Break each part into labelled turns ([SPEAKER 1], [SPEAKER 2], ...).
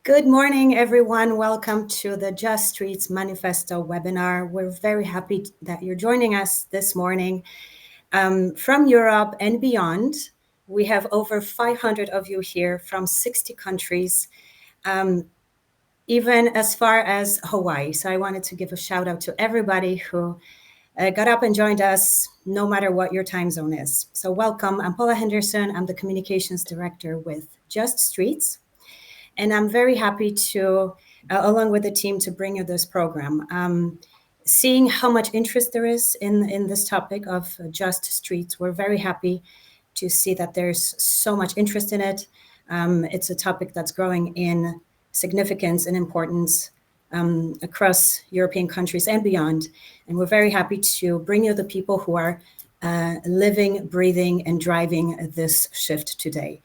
[SPEAKER 1] Good morning, everyone. Welcome to the Just Streets Manifesto webinar. We're very happy that you're joining us this morning from Europe and beyond. We have over 500 of you here from 60 countries, even as far as Hawaii. So I wanted to give a shout out to everybody who got up and joined us, no matter what your time zone is. So welcome. I'm Paula Henderson. I'm the Communications Director with Just Streets. And I'm very happy to, along with the team, to bring you this program. Seeing how much interest there is in this topic of just streets, we're very happy to see that there's so much interest in it. It's a topic that's growing in significance and importance across European countries and beyond. And we're very happy to bring you the people who are living, breathing, and driving this shift today.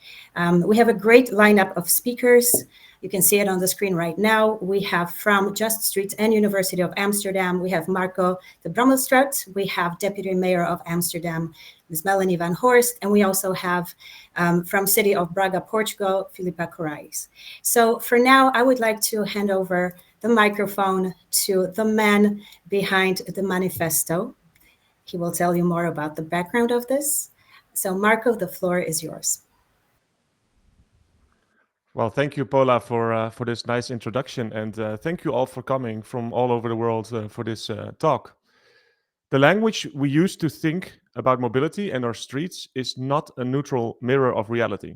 [SPEAKER 1] We have a great lineup of speakers. You can see it on the screen right now. We have from Just Streets and University of Amsterdam, we have Marco de Brammelstraat. We have Deputy Mayor of Amsterdam, Ms. Melanie van Horst. And we also have from City of Braga, Portugal, Filipa Corrais. So for now, I would like to hand over the microphone to the man behind the manifesto. He will tell you more about the background of this. So Marco, the floor is yours.
[SPEAKER 2] Well, thank you, Paula, for this nice introduction. And thank you all for coming from all over the world for this talk. The language we use to think about mobility and our streets is not a neutral mirror of reality.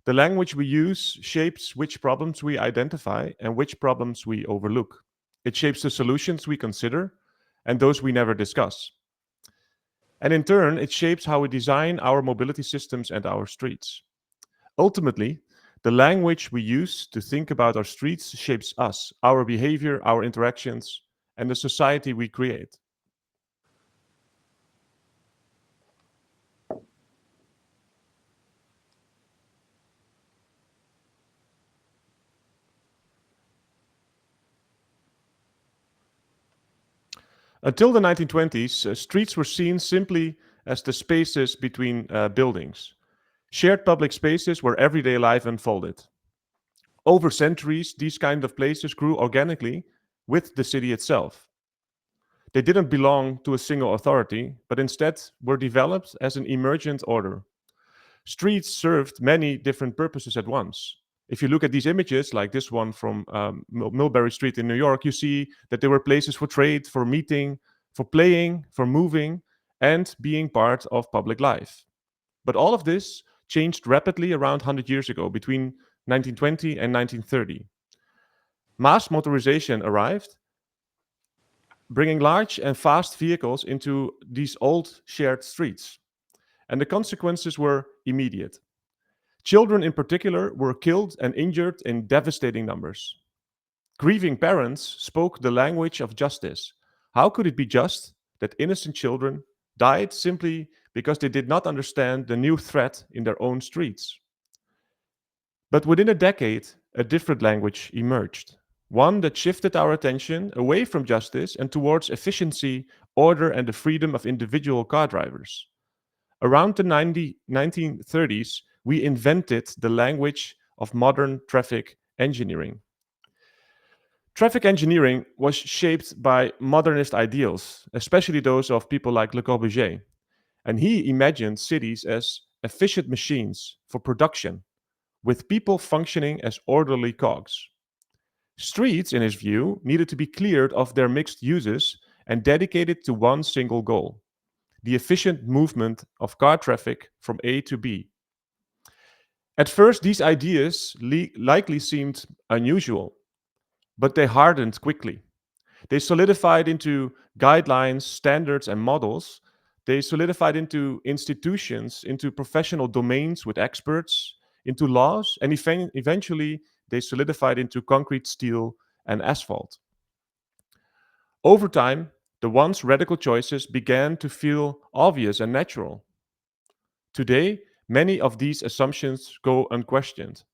[SPEAKER 2] The language we use shapes which problems we identify and which problems we overlook. It shapes the solutions we consider and those we never discuss. And in turn, it shapes how we design our mobility systems and our streets. Ultimately, the language we use to think about our streets shapes us, our behavior, our interactions, and the society we create. Until the 1920s, streets were seen simply as the spaces between buildings, shared public spaces where everyday life unfolded. Over centuries, these kind of places grew organically with the city itself. They didn't belong to a single authority, but instead were developed as an emergent order. Streets served many different purposes at once. If you look at these images, like this one from Mulberry Street in New York, you see that there were places for trade, for meeting, for playing, for moving, and being part of public life. But all of this changed rapidly around 100 years ago, between 1920 and 1930. Mass motorization arrived, bringing large and fast vehicles into these old shared streets. And the consequences were immediate. Children in particular were killed and injured in devastating numbers. Grieving parents spoke the language of justice. How could it be just that innocent children died simply because they did not understand the new threat in their own streets? But within a decade, a different language emerged. One that shifted our attention away from justice and towards efficiency, order, and the freedom of individual car drivers. Around the 1930s, we invented the language of modern traffic engineering. Traffic engineering was shaped by modernist ideals, especially those of people like Le Corbusier. And he imagined cities as efficient machines for production, with people functioning as orderly cogs. Streets, in his view, needed to be cleared of their mixed uses and dedicated to one single goal: the efficient movement of car traffic from A to B. At first, these ideas likely seemed unusual, but they hardened quickly. They solidified into guidelines, standards, and models. They solidified into institutions, into professional domains with experts, into laws, and eventually they solidified into concrete, steel, and asphalt. Over time, the once radical choices began to feel obvious and natural. Today, many of these assumptions go unquestioned.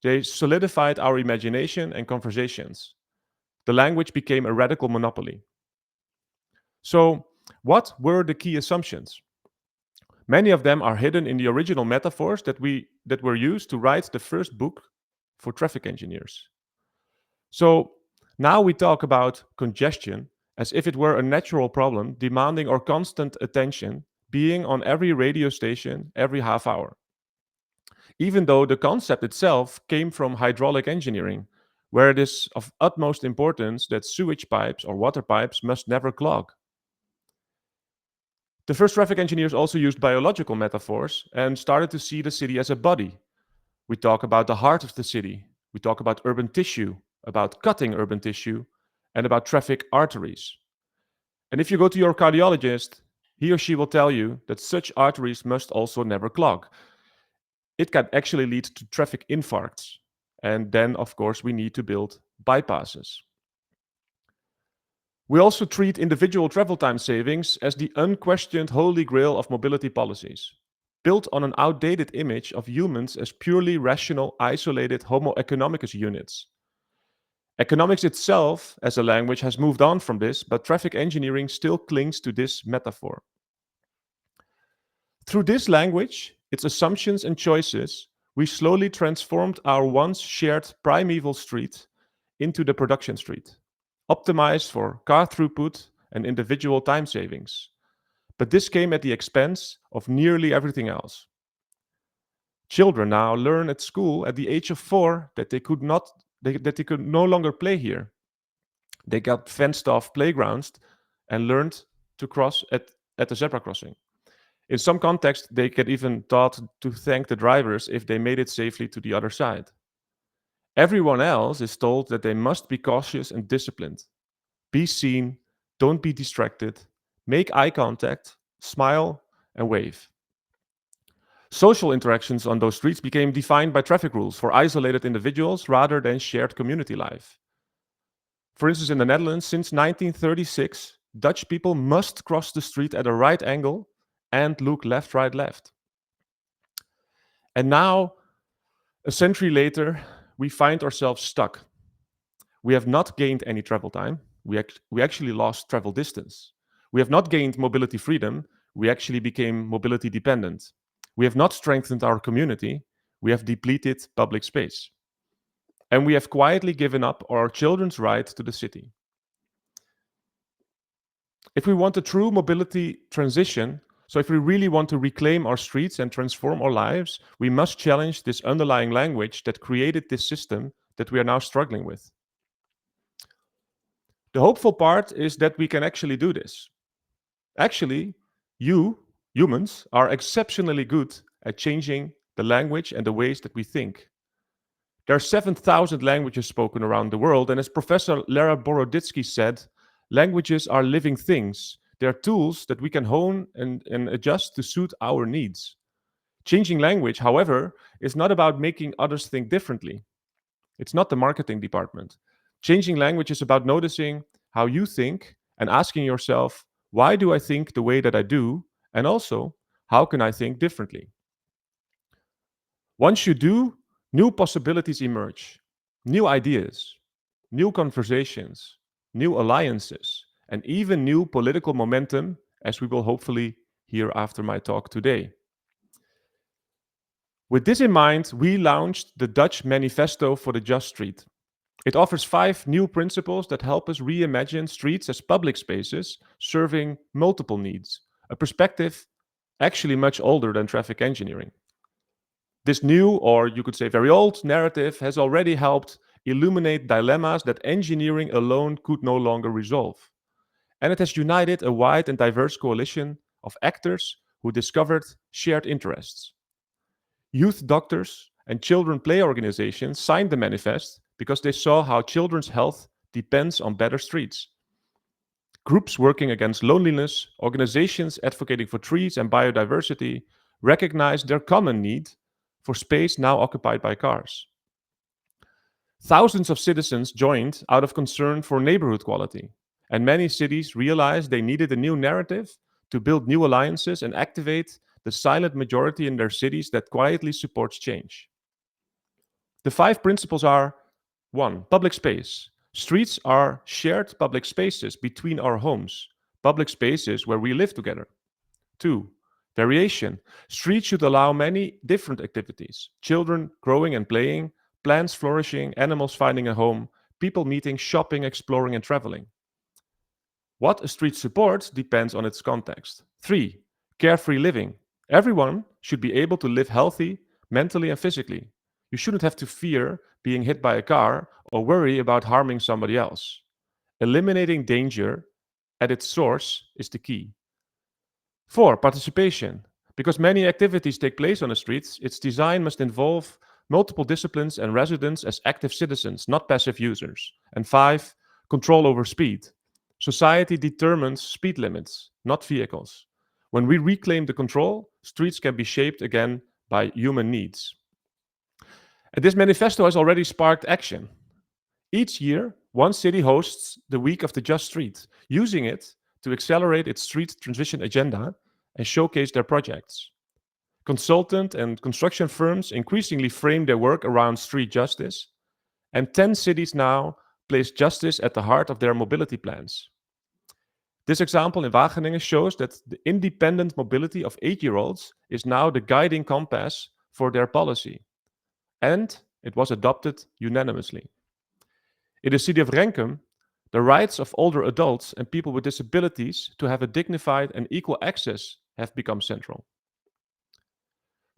[SPEAKER 2] They solidified our imagination and conversations. The language became a radical monopoly. So, what were the key assumptions? Many of them are hidden in the original metaphors that were used to write the first book for traffic engineers. So, now we talk about congestion as if it were a natural problem demanding our constant attention, being on every radio station every half hour. Even though the concept itself came from hydraulic engineering, where it is of utmost importance that sewage pipes or water pipes must never clog. The first traffic engineers also used biological metaphors and started to see the city as a body. We talk about the heart of the city, we talk about urban tissue, about cutting urban tissue, and about traffic arteries. And if you go to your cardiologist, he or she will tell you that such arteries must also never clog. It can actually lead to traffic infarcts. And then, of course, we need to build bypasses. We also treat individual travel time savings as the unquestioned holy grail of mobility policies, built on an outdated image of humans as purely rational, isolated Homo economicus units. Economics itself, as a language, has moved on from this, but traffic engineering still clings to this metaphor. Through this language, its assumptions and choices, we slowly transformed our once shared primeval street into the production street, optimized for car throughput and individual time savings. But this came at the expense of nearly everything else. Children now learn at school at the age of 4 that they could no longer play here. They got fenced off playgrounds and learned to cross at the zebra crossing. In some contexts, they get even taught to thank the drivers if they made it safely to the other side. Everyone else is told that they must be cautious and disciplined. Be seen, don't be distracted, make eye contact, smile, and wave. Social interactions on those streets became defined by traffic rules for isolated individuals rather than shared community life. For instance, in the Netherlands, since 1936, Dutch people must cross the street at a right angle and look left, right, left. And now, a century later, we find ourselves stuck. We have not gained any travel time. We actually lost travel distance. We have not gained mobility freedom. We actually became mobility dependent. We have not strengthened our community. We have depleted public space. And we have quietly given up our children's right to the city. If we want a true mobility transition, so if we really want to reclaim our streets and transform our lives, we must challenge this underlying language that created this system that we are now struggling with. The hopeful part is that we can actually do this. Actually, humans, are exceptionally good at changing the language and the ways that we think. There are 7,000 languages spoken around the world, and as Professor Lara Boroditsky said, languages are living things. They are tools that we can hone and adjust to suit our needs. Changing language, however, is not about making others think differently. It's not the marketing department. Changing language is about noticing how you think and asking yourself, why do I think the way that I do? And also, how can I think differently? Once you do, new possibilities emerge, new ideas, new conversations, new alliances, and even new political momentum, as we will hopefully hear after my talk today. With this in mind, we launched the Dutch Manifesto for the Just Street. It offers 5 new principles that help us reimagine streets as public spaces serving multiple needs, a perspective actually much older than traffic engineering. This new, or you could say very old, narrative has already helped illuminate dilemmas that engineering alone could no longer resolve. And it has united a wide and diverse coalition of actors who discovered shared interests. Youth doctors and children play organizations signed the manifest because they saw how children's health depends on better streets. Groups working against loneliness, organizations advocating for trees and biodiversity recognized their common need for space now occupied by cars. Thousands of citizens joined out of concern for neighborhood quality, and many cities realized they needed a new narrative to build new alliances and activate the silent majority in their cities that quietly supports change. The five principles are: 1. Public space. Streets are shared public spaces between our homes, public spaces where we live together. 2. Variation. Streets should allow many different activities: children growing and playing, plants flourishing, animals finding a home, people meeting, shopping, exploring, and traveling. What a street supports depends on its context. 3. Carefree living. Everyone should be able to live healthy, mentally and physically. You shouldn't have to fear being hit by a car or worry about harming somebody else. Eliminating danger at its source is the key. 4. Participation. Because many activities take place on the streets, its design must involve multiple disciplines and residents as active citizens, not passive users. And 5. Control over speed. Society determines speed limits, not vehicles. When we reclaim the control, streets can be shaped again by human needs. And this manifesto has already sparked action. Each year, one city hosts the Week of the Just Street, using it to accelerate its street transition agenda and showcase their projects. Consultant and construction firms increasingly frame their work around street justice, and 10 cities now place justice at the heart of their mobility plans. This example in Wageningen shows that the independent mobility of 8-year-olds is now the guiding compass for their policy, and it was adopted unanimously. In the city of Renkum, the rights of older adults and people with disabilities to have a dignified and equal access have become central.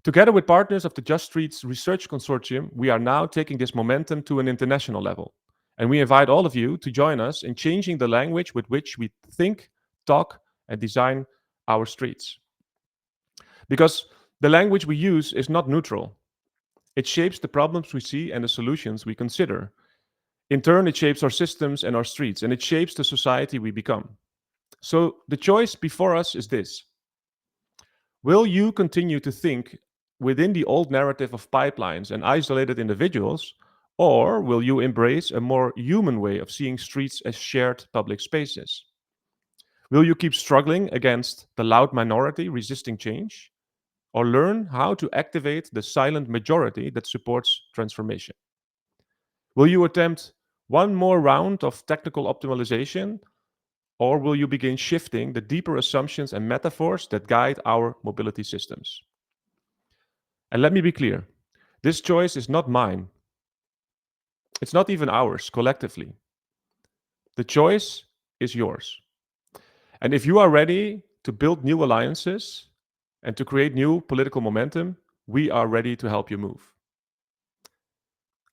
[SPEAKER 2] Together with partners of the Just Streets Research Consortium, we are now taking this momentum to an international level. And we invite all of you to join us in changing the language with which we think, talk, and design our streets. Because the language we use is not neutral. It shapes the problems we see and the solutions we consider. In turn, it shapes our systems and our streets, and it shapes the society we become. So the choice before us is this: will you continue to think within the old narrative of pipelines and isolated individuals, or will you embrace a more human way of seeing streets as shared public spaces? Will you keep struggling against the loud minority resisting change, or learn how to activate the silent majority that supports transformation? Will you attempt one more round of technical optimization, or will you begin shifting the deeper assumptions and metaphors that guide our mobility systems? And let me be clear, this choice is not mine. It's not even ours collectively. The choice is yours. And if you are ready to build new alliances and to create new political momentum, we are ready to help you move.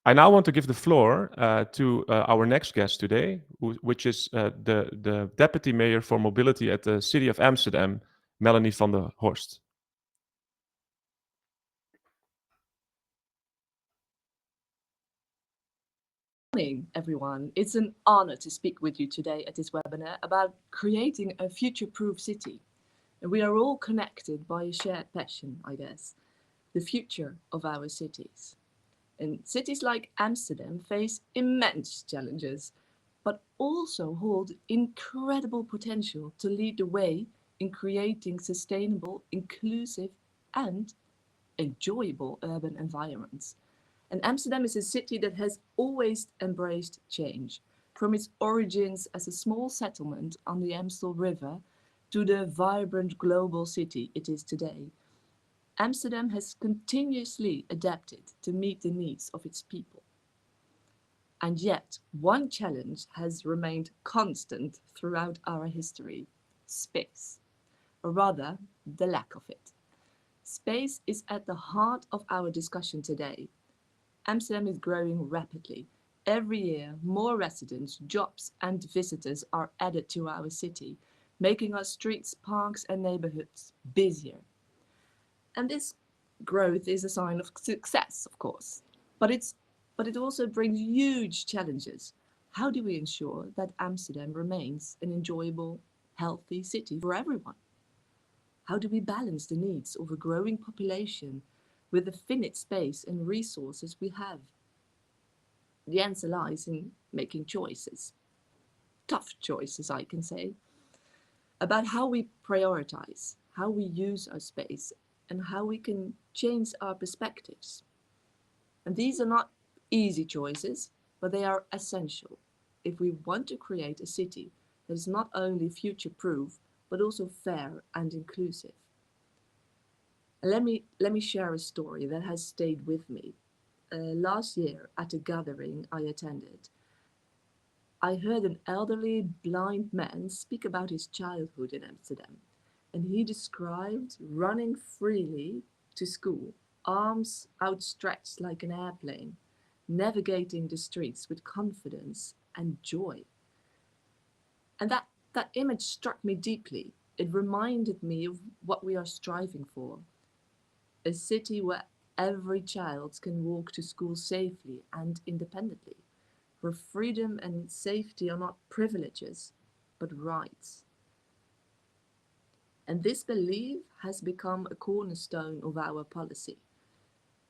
[SPEAKER 2] I now want to give the floor to our next guest today, which is the Deputy Mayor for Mobility at the City of Amsterdam, Melanie van der Horst.
[SPEAKER 3] Good morning, everyone. It's an honor to speak with you today at this webinar about creating a future-proof city. And we are all connected by a shared passion, I guess, the future of our cities. And cities like Amsterdam face immense challenges, but also hold incredible potential to lead the way in creating sustainable, inclusive, and enjoyable urban environments. And Amsterdam is a city that has always embraced change, from its origins as a small settlement on the Amstel River to the vibrant global city it is today. Amsterdam has continuously adapted to meet the needs of its people. And yet, one challenge has remained constant throughout our history: space, or rather, the lack of it. Space is at the heart of our discussion today. Amsterdam is growing rapidly. Every year, more residents, jobs, and visitors are added to our city, making our streets, parks, and neighborhoods busier. And this growth is a sign of success, of course, but it also brings huge challenges. How do we ensure that Amsterdam remains an enjoyable, healthy city for everyone? How do we balance the needs of a growing population with the finite space and resources we have? The answer lies in making choices, tough choices, I can say, about how we prioritize, how we use our space, and how we can change our perspectives. And these are not easy choices, but they are essential if we want to create a city that is not only future-proof, but also fair and inclusive. And let me share a story that has stayed with me. Last year, at a gathering I attended, I heard an elderly blind man speak about his childhood in Amsterdam, and he described running freely to school, arms outstretched like an airplane, navigating the streets with confidence and joy. And that image struck me deeply. It reminded me of what we are striving for, a city where every child can walk to school safely and independently, where freedom and safety are not privileges, but rights. And this belief has become a cornerstone of our policy.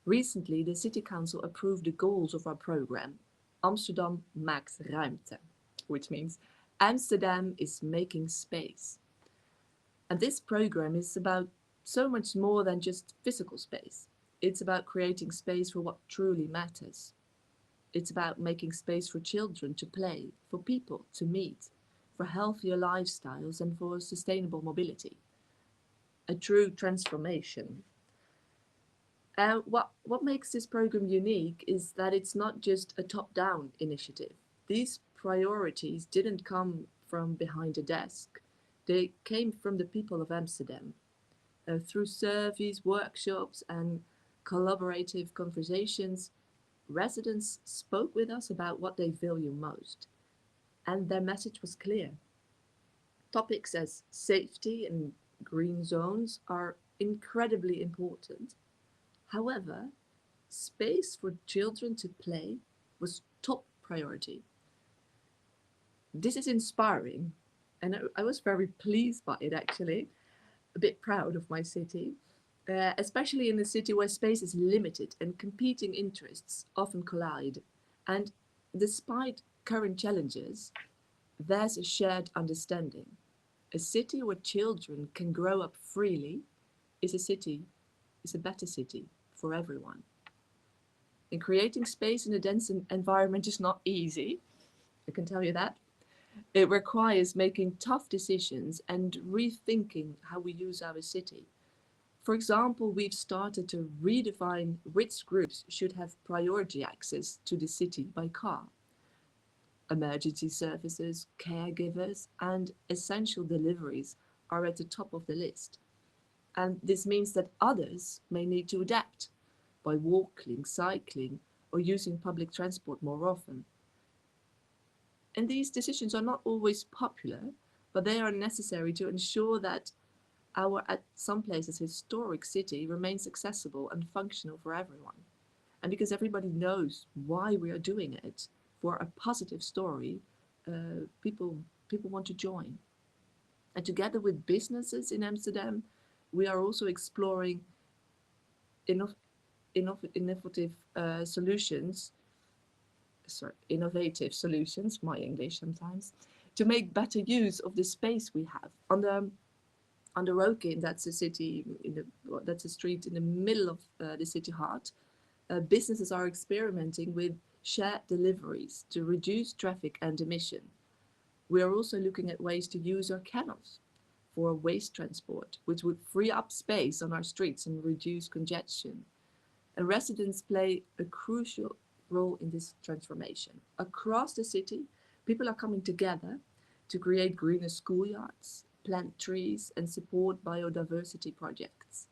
[SPEAKER 3] Recently, the City Council approved the goals of our program, Amsterdam maakt ruimte, which means Amsterdam is making space. And this program is about so much more than just physical space. It's about creating space for what truly matters. It's about making space for children to play, for people to meet, for healthier lifestyles and for sustainable mobility. A true transformation. What makes this program unique is that it's not just a top-down initiative. These priorities didn't come from behind a desk. They came from the people of Amsterdam. Through surveys, workshops, and collaborative conversations, residents spoke with us about what they value most. And their message was clear. Topics as safety and green zones are incredibly important. However, space for children to play was top priority. This is inspiring, and I was very pleased by it actually, a bit proud of my city, especially in a city where space is limited and competing interests often collide. And despite current challenges, there's a shared understanding. A city where children can grow up freely is a better city for everyone. And creating space in a dense environment is not easy, I can tell you that. It requires making tough decisions and rethinking how we use our city. For example, we've started to redefine which groups should have priority access to the city by car. Emergency services, caregivers, and essential deliveries are at the top of the list. And this means that others may need to adapt by walking, cycling, or using public transport more often. And these decisions are not always popular, but they are necessary to ensure that our, at some places, historic city remains accessible and functional for everyone. And because everybody knows why we are doing it, for a positive story, people want to join. And together with businesses in Amsterdam, we are also exploring innovative solutions, my English sometimes, to make better use of the space we have. On the Rokin, that's a street in the middle of the city heart. Businesses are experimenting with shared deliveries to reduce traffic and emission. We are also looking at ways to use our canals for waste transport, which would free up space on our streets and reduce congestion. And residents play a crucial role in this transformation. Across the city, people are coming together to create greener schoolyards, plant trees, and support biodiversity projects.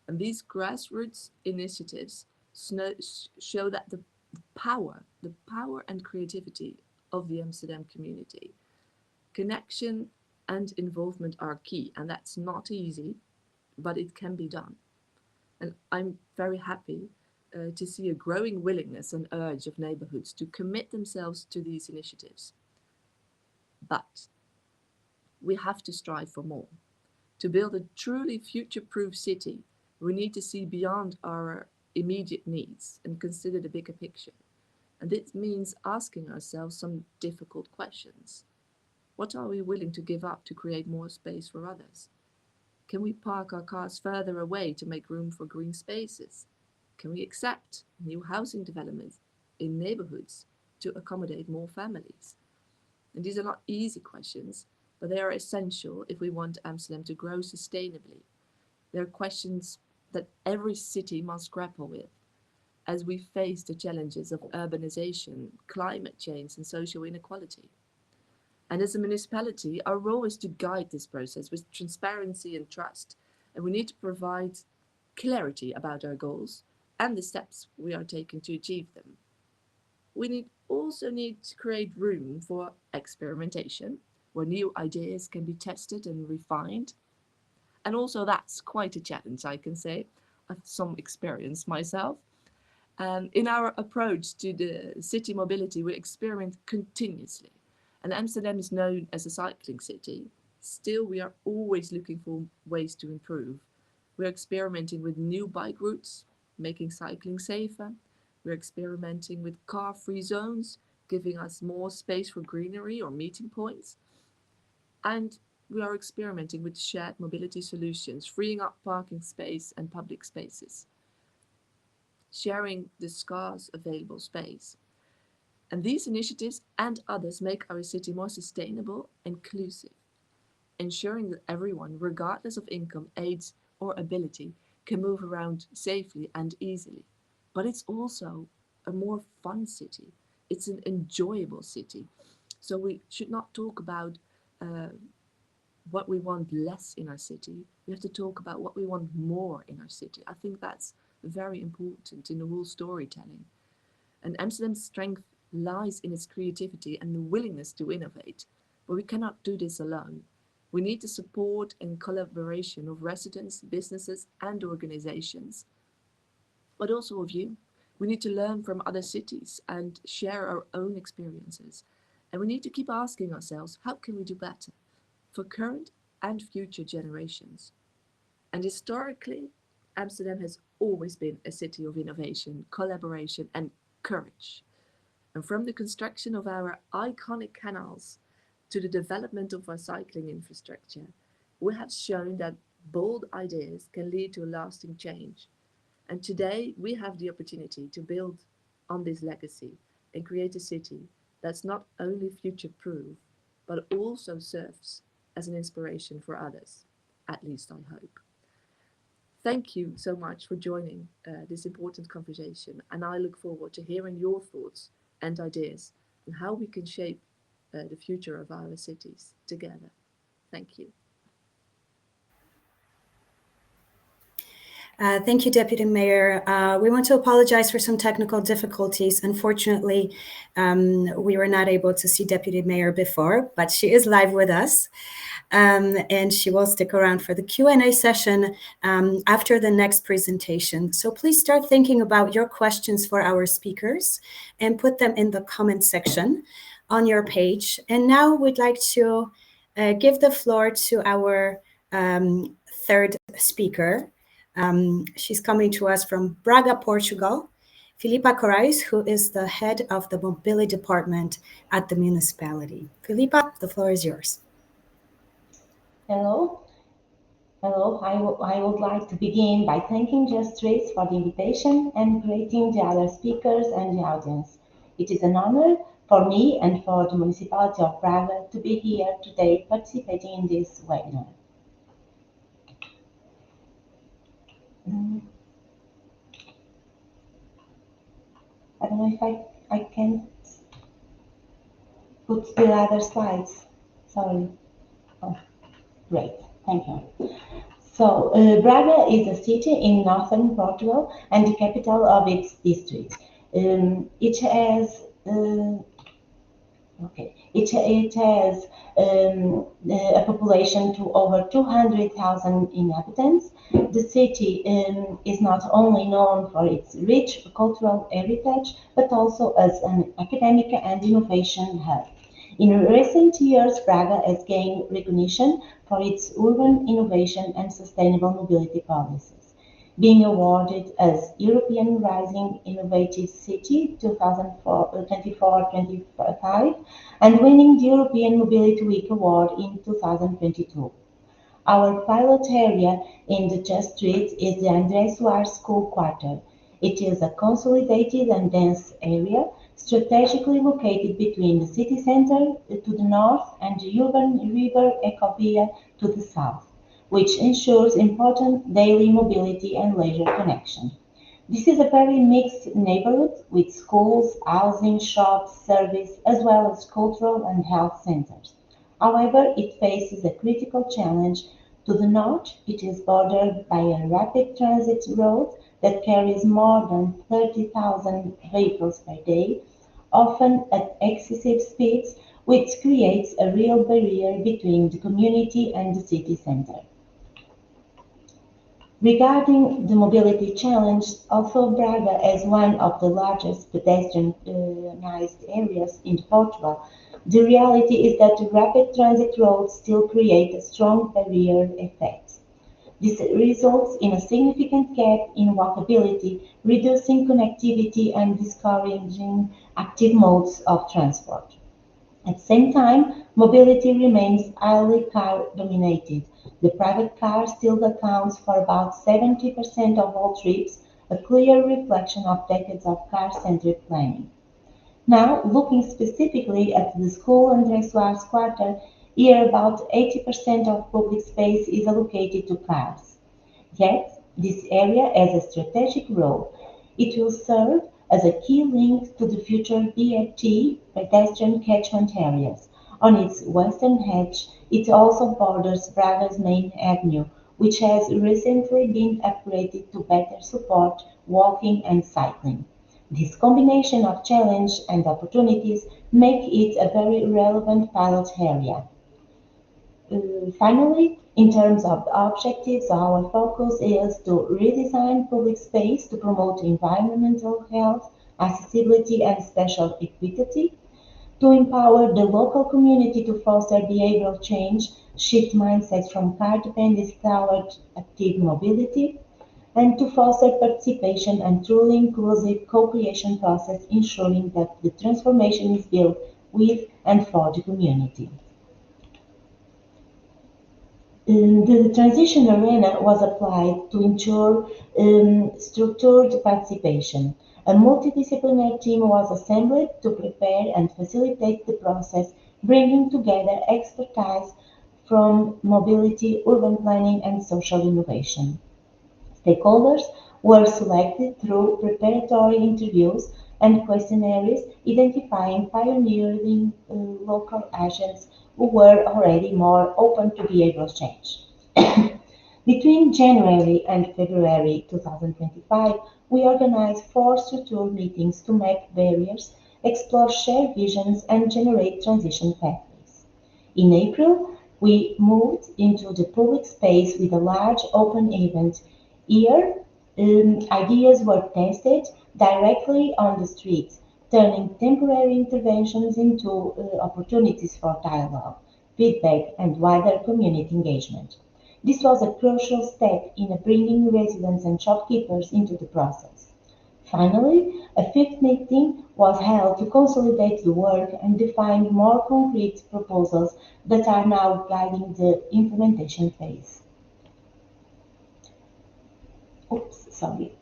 [SPEAKER 3] And these grassroots initiatives show that the power and creativity of the Amsterdam community. Connection and involvement are key, and that's not easy, but it can be done. And I'm very happy to see a growing willingness and urge of neighborhoods to commit themselves to these initiatives. But we have to strive for more. To build a truly future-proof city, we need to see beyond our immediate needs and consider the bigger picture. And this means asking ourselves some difficult questions. What are we willing to give up to create more space for others? Can we park our cars further away to make room for green spaces? Can we accept new housing developments in neighborhoods to accommodate more families? And these are not easy questions, but they are essential if we want Amsterdam to grow sustainably. They're questions that every city must grapple with as we face the challenges of urbanization, climate change, and social inequality. And as a municipality, our role is to guide this process with transparency and trust. And we need to provide clarity about our goals and the steps we are taking to achieve them. We also need to create room for experimentation, where new ideas can be tested and refined. And also that's quite a challenge, I can say. I've some experience myself. In our approach to the city mobility, we experiment continuously. And Amsterdam is known as a cycling city. Still, we are always looking for ways to improve. We're experimenting with new bike routes, making cycling safer. We're experimenting with car-free zones, giving us more space for greenery or meeting points. And we are experimenting with shared mobility solutions, freeing up parking space and public spaces, sharing the scarce available space. And these initiatives and others make our city more sustainable and inclusive, ensuring that everyone, regardless of income, age, or ability, can move around safely and easily. But it's also a more fun city. It's an enjoyable city. So we should not talk about what we want less in our city. We have to talk about what we want more in our city. I think that's very important in the whole storytelling. And Amsterdam's strength lies in its creativity and the willingness to innovate. But we cannot do this alone. We need the support and collaboration of residents, businesses, and organizations, but also of you. We need to learn from other cities and share our own experiences. And we need to keep asking ourselves, how can we do better for current and future generations? And historically, Amsterdam has always been a city of innovation, collaboration, and courage. And from the construction of our iconic canals to the development of our cycling infrastructure, we have shown that bold ideas can lead to a lasting change. And today we have the opportunity to build on this legacy and create a city that's not only future-proof, but also serves as an inspiration for others, at least I hope. Thank you so much for joining this important conversation, and I look forward to hearing your thoughts and ideas on how we can shape the future of our cities together. Thank you.
[SPEAKER 1] Thank you, Deputy Mayor. We want to apologize for some technical difficulties. Unfortunately, we were not able to see Deputy Mayor before, but she is live with us. And she will stick around for the Q&A session after the next presentation. So please start thinking about your questions for our speakers and put them in the comment section on your page. And now we'd like to give the floor to our third speaker. She's coming to us from Braga, Portugal, Filipa Corrais, who is the head of the mobility department at the municipality. Filipa, the floor is yours.
[SPEAKER 4] Hello. I would like to begin by thanking Just Streets for the invitation and greeting the other speakers and the audience. It is an honor for me and for the municipality of Braga to be here today participating in this webinar. I don't know if I can put the other slides. Sorry. Oh, great. Thank you. So, Braga is a city in northern Portugal and the capital of its district. It has a population to over 200,000 inhabitants. The city is not only known for its rich cultural heritage, but also as an academic and innovation hub. In recent years, Braga has gained recognition for its urban innovation and sustainable mobility policies. being awarded as European Rising Innovative City 2024-25 and winning the European Mobility Week Award in 2022. Our pilot area in the Just Street is the André Soares School Quarter. It is a consolidated and dense area strategically located between the city center to the north and the urban river Ecovia to the south, which ensures important daily mobility and leisure connection. This is a very mixed neighborhood with schools, housing, shops, service, as well as cultural and health centers. However, it faces a critical challenge. To the north, it is bordered by a rapid transit road that carries more than 30,000 vehicles per day, often at excessive speeds, which creates a real barrier between the community and the city center. Regarding the mobility challenge, although Braga is one of the largest pedestrianized areas in Portugal, the reality is that the rapid transit roads still create a strong barrier effect. This results in a significant gap in walkability, reducing connectivity and discouraging active modes of transport. At the same time, mobility remains highly car-dominated. The private car still accounts for about 70% of all trips, a clear reflection of decades of car-centric planning. Now, looking specifically at the school André Soares Quarter, here about 80% of public space is allocated to cars. Yet, this area has a strategic role. It will serve as a key link to the future BRT pedestrian catchment areas. On its western edge, it also borders Braga's main avenue, which has recently been upgraded to better support walking and cycling. This combination of challenge and opportunities make it a very relevant pilot area. Finally, in terms of objectives, our focus is to redesign public space to promote environmental health, accessibility, and spatial equity, to empower the local community to foster behavioral change, shift mindsets from car dependence toward active mobility, and to foster participation and truly inclusive co-creation process, ensuring that the transformation is built with and for the community. The transition arena was applied to ensure structured participation. A multidisciplinary team was assembled to prepare and facilitate the process, bringing together expertise from mobility, urban planning, and social innovation. Stakeholders were selected through preparatory interviews and questionnaires, identifying pioneering local agents who were already more open to behavioral change. Between January and February 2025, we organized 4 structured meetings to map barriers, explore shared visions, and generate transition pathways. In April, we moved into the public space with a large open event. Here, ideas were tested directly on the streets, turning temporary interventions into opportunities for dialogue, feedback, and wider community engagement. This was a crucial step in bringing residents and shopkeepers into the process. Finally, a fifth meeting was held to consolidate the work and define more concrete proposals that are now guiding the implementation phase. Sorry.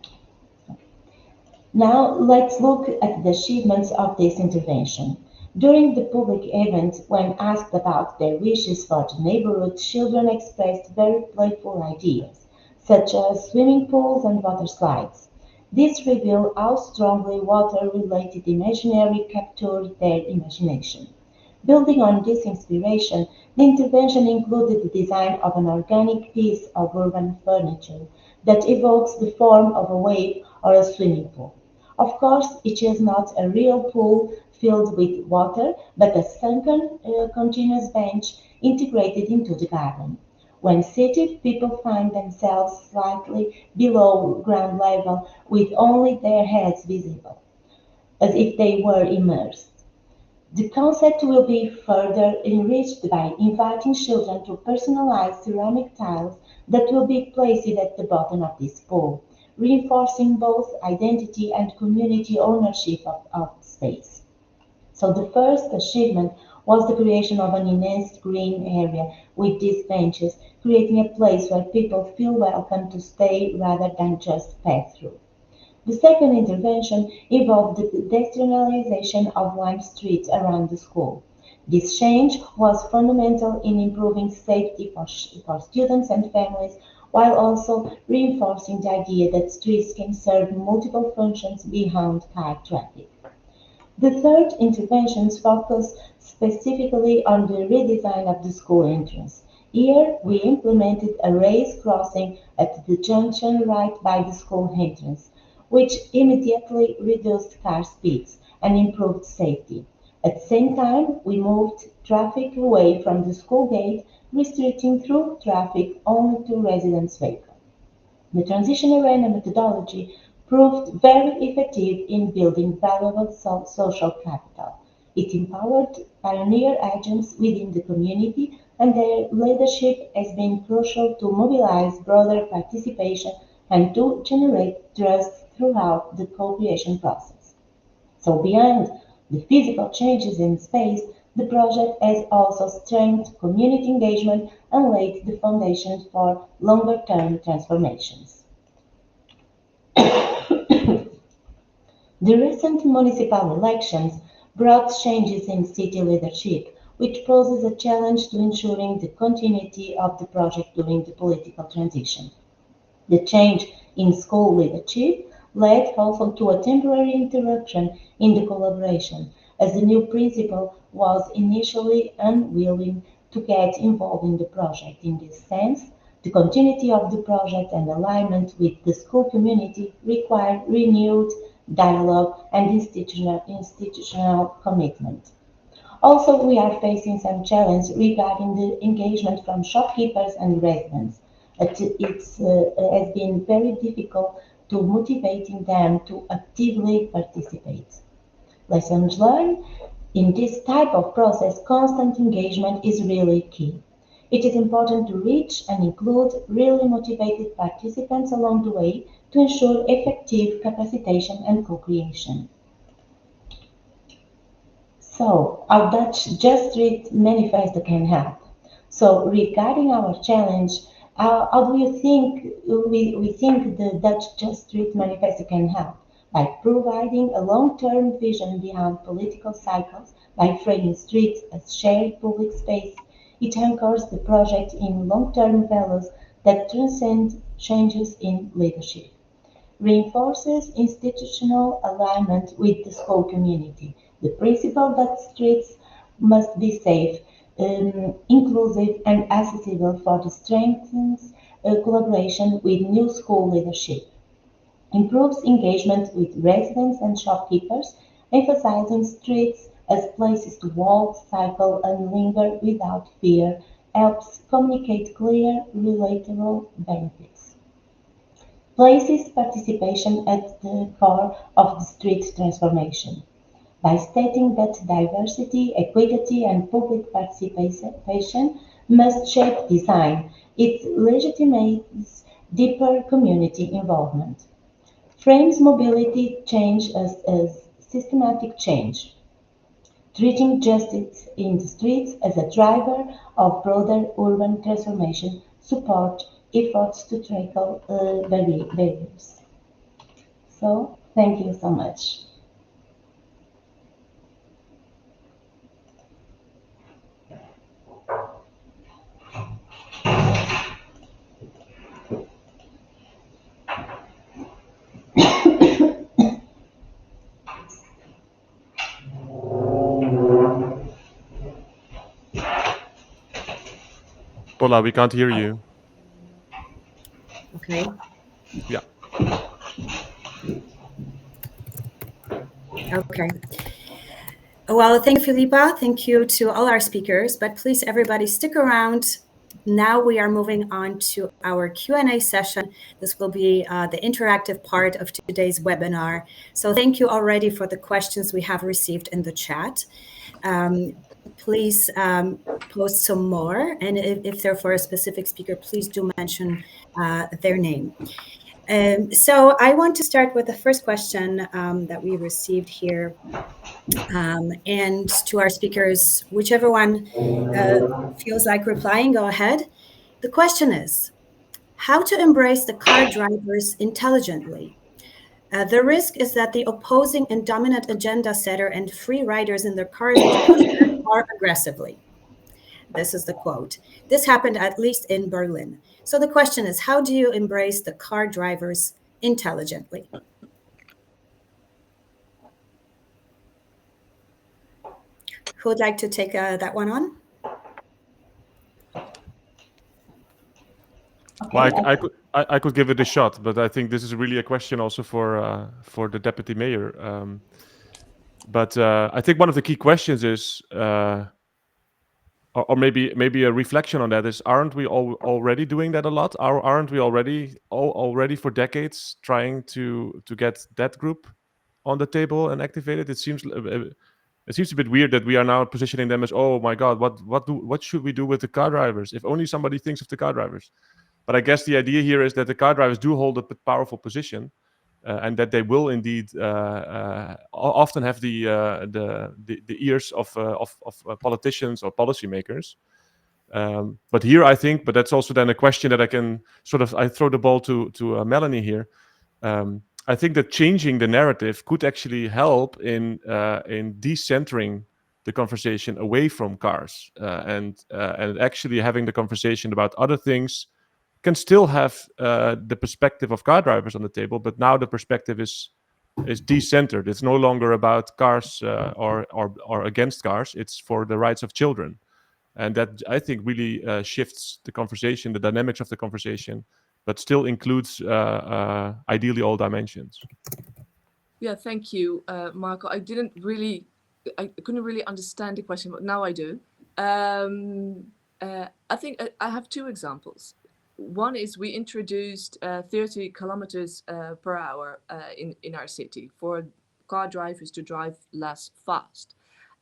[SPEAKER 4] Now let's look at the achievements of this intervention. During the public event, when asked about their wishes for the neighborhood, children expressed very playful ideas, such as swimming pools and water slides. This reveals how strongly water-related imaginary captured their imagination. Building on this inspiration, the intervention included the design of an organic piece of urban furniture that evokes the form of a wave or a swimming pool. Of course, it is not a real pool filled with water, but a sunken, continuous bench integrated into the garden. When seated, people find themselves slightly below ground level with only their heads visible, as if they were immersed. The concept will be further enriched by inviting children to personalize ceramic tiles that will be placed at the bottom of this pool, reinforcing both identity and community ownership of space. So the first achievement was the creation of an enhanced green area with these benches, creating a place where people feel welcome to stay rather than just pass through. The second intervention involved the pedestrianisation of lime streets around the school. This change was fundamental in improving safety for students and families, while also reinforcing the idea that streets can serve multiple functions beyond car traffic. The third interventions focus specifically on the redesign of the school entrance. Here, we implemented a raised crossing at the junction right by the school entrance, which immediately reduced car speeds and improved safety. At the same time, we moved traffic away from the school gate, restricting through traffic only to residents' vehicles. The transition arena methodology proved very effective in building valuable social capital. It empowered pioneer agents within the community, and their leadership has been crucial to mobilize broader participation and to generate trust throughout the co-creation process. So beyond the physical changes in space, the project has also strengthened community engagement and laid the foundation for longer-term transformations. The recent municipal elections brought changes in city leadership, which poses a challenge to ensuring the continuity of the project during the political transition. The change in school leadership led also to a temporary interruption in the collaboration, as the new principal was initially unwilling to get involved in the project. In this sense, the continuity of the project and alignment with the school community required renewed dialogue and institutional commitment. Also, we are facing some challenge regarding the engagement from shopkeepers and residents. Has been very difficult to motivating them to actively participate. Lessons learned: in this type of process, constant engagement is really key. It is important to reach and include really motivated participants along the way to ensure effective capacitation and co-creation. So, how Dutch Just Street Manifesto can help. So, regarding our challenge, how do you think we think the Dutch Just Street Manifesto can help? By providing a long-term vision beyond political cycles, by framing streets as shared public space, it anchors the project in long-term values that transcend changes in leadership, reinforces institutional alignment with the school community. The principle that streets must be safe, inclusive, and accessible for the strengthens collaboration with new school leadership, improves engagement with residents and shopkeepers, emphasizing streets as places to walk, cycle, and linger without fear, helps communicate clear, relatable benefits, places participation at the core of the street transformation. By stating that diversity, equity, and public participation must shape design, it legitimates deeper community involvement, frames mobility change as systematic change, treating justice in the streets as a driver of broader urban transformation, support efforts to tackle barriers. So, thank you so much.
[SPEAKER 2] Paula, we can't hear you.
[SPEAKER 1] Okay.
[SPEAKER 2] Yeah.
[SPEAKER 1] Okay. Well, thank you, Filipa. Thank you to all our speakers. But please, everybody, stick around. Now we are moving on to our Q&A session. This will be the interactive part of today's webinar. So thank you already for the questions we have received in the chat. Please post some more, and if they're for a specific speaker, please do mention their name. So I want to start with the first question that we received here. And to our speakers, whichever one feels like replying, go ahead. The question is, how to embrace the car drivers intelligently? The risk is that the opposing and dominant agenda setter and free riders in their cars push their car aggressively. This is the quote. This happened at least in Berlin. So the question is, how do you embrace the car drivers intelligently? Who would like to take that one on?
[SPEAKER 2] Well, I could give it a shot, but I think this is really a question also for the deputy mayor. But I think one of the key questions is, or maybe a reflection on that is, aren't we already doing that a lot? Aren't we already for decades trying to get that group on the table and activated? It seems a bit weird that we are now positioning them as, oh my God, what should we do with the car drivers? If only somebody thinks of the car drivers. But I guess the idea here is that the car drivers do hold a powerful position, and that they will indeed often have the ears of politicians or policymakers. But here, I think, but that's also then a question that I can I throw the ball to Melanie here. I think that changing the narrative could actually help in decentering the conversation away from cars, and actually having the conversation about other things can still have the perspective of car drivers on the table, but now the perspective is decentered. It's no longer about cars or against cars. It's for the rights of children, and that, I think, really shifts the conversation, the dynamics of the conversation, but still includes ideally all dimensions.
[SPEAKER 3] Yeah, thank you, Marco. I couldn't really understand the question, but now I do. I think I have two examples. One is we introduced 30 kilometers per hour in our city for car drivers to drive less fast.